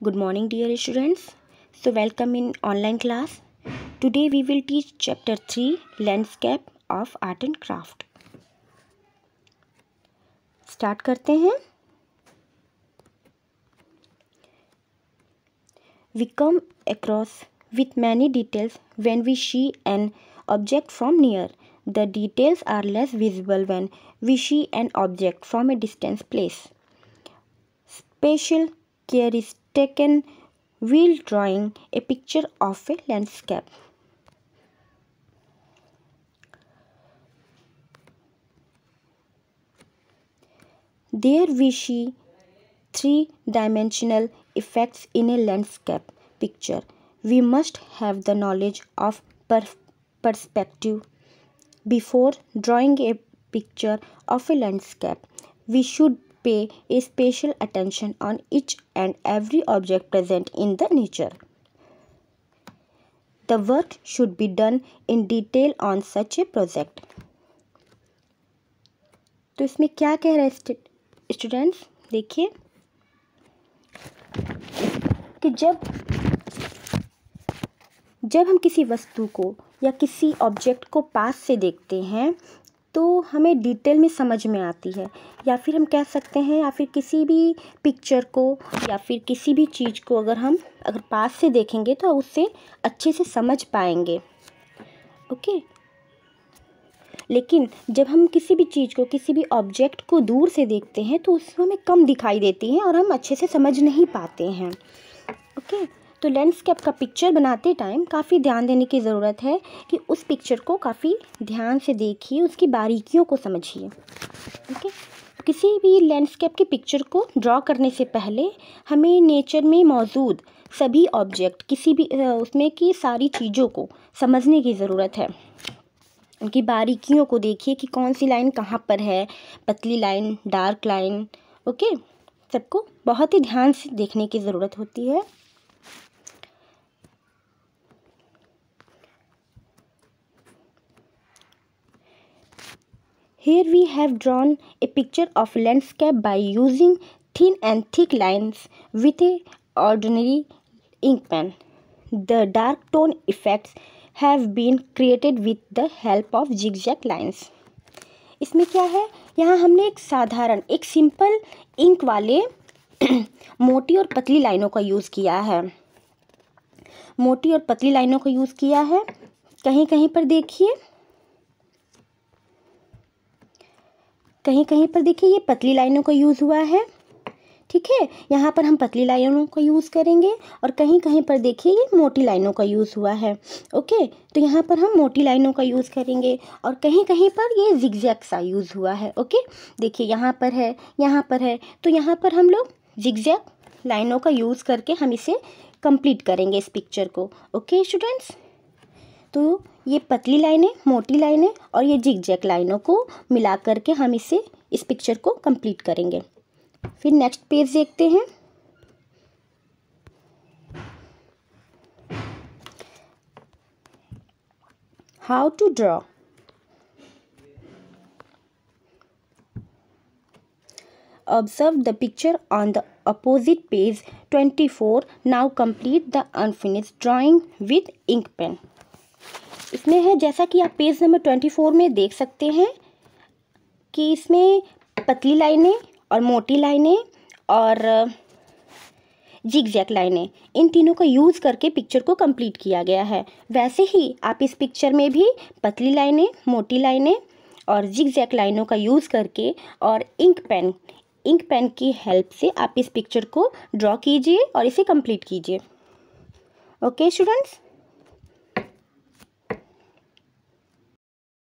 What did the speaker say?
Good morning, dear students. So, welcome in online class. Today we will teach chapter 3 Landscape of Art and Craft. Start करते हैं. We come across with many details when we see an object from near. The details are less visible when we see an object from a distant place. Special care is taken while drawing a picture of a landscape. There we see three-dimensional effects in a landscape picture. We must have the knowledge of perspective before drawing a picture of a landscape. We should pay a special attention on each and every object present in the nature. The work should be done in detail on such a project. तो इसमें क्या कह रहे हैं students, देखिए कि जब हम किसी वस्तु को या किसी ऑब्जेक्ट को पास से देखते हैं तो हमें डिटेल में समझ में आती है, या फिर हम कह सकते हैं या फिर किसी भी पिक्चर को या फिर किसी भी चीज़ को अगर पास से देखेंगे तो उससे अच्छे से समझ पाएंगे. ओके. लेकिन जब हम किसी भी चीज़ को, किसी भी ऑब्जेक्ट को दूर से देखते हैं तो उसमें हमें कम दिखाई देती हैं और हम अच्छे से समझ नहीं पाते हैं. ओके. तो लैंडस्केप का पिक्चर बनाते टाइम काफ़ी ध्यान देने की ज़रूरत है कि उस पिक्चर को काफ़ी ध्यान से देखिए, उसकी बारीकियों को समझिए. ओके. किसी भी लैंडस्केप की पिक्चर को ड्रॉ करने से पहले हमें नेचर में मौजूद सभी ऑब्जेक्ट, किसी भी उसमें की सारी चीज़ों को समझने की ज़रूरत है. उनकी बारीकियों को देखिए कि कौन सी लाइन कहाँ पर है, पतली लाइन, डार्क लाइन. ओके. सबको बहुत ही ध्यान से देखने की ज़रूरत होती है. Here we have drawn a picture of landscape by using thin and thick lines with a ordinary ink pen. The dark tone effects have been created with the help of zigzag lines. इसमें क्या है, यहाँ हमने एक simple ink वाले मोटी और पतली लाइनों का यूज़ किया है. मोटी और पतली लाइनों का यूज़ किया है. कहीं कहीं पर देखिए, ये पतली लाइनों का यूज़ हुआ है. ठीक है. यहाँ पर हम पतली लाइनों का यूज़ करेंगे और कहीं कहीं पर देखिए ये मोटी लाइनों का यूज़ हुआ है. ओके. तो यहाँ पर हम मोटी लाइनों का यूज़ करेंगे और कहीं कहीं पर ये जिगजैग सा यूज़ हुआ है. ओके. देखिए यहाँ पर है, यहाँ पर है, तो यहाँ पर हम लोग जिगजैग लाइनों का यूज़ करके हम इसे कंप्लीट करेंगे इस पिक्चर को. Okay students. तो ये पतली लाइनें, मोटी लाइनें और ये जिगजैग लाइनों को मिला करके हम इस पिक्चर को कंप्लीट करेंगे. फिर नेक्स्ट पेज देखते हैं. How to draw. Observe the picture on the opposite page 24. Now complete the unfinished drawing with ink pen. इसमें है, जैसा कि आप पेज नंबर 24 में देख सकते हैं कि इसमें पतली लाइनें और मोटी लाइनें और जिगजैग लाइनें, इन तीनों का यूज़ करके पिक्चर को कंप्लीट किया गया है. वैसे ही आप इस पिक्चर में भी पतली लाइनें, मोटी लाइनें और जिगजैग लाइनों का यूज़ करके और इंक पेन की हेल्प से आप इस पिक्चर को ड्रॉ कीजिए और इसे कंप्लीट कीजिए. Okay students.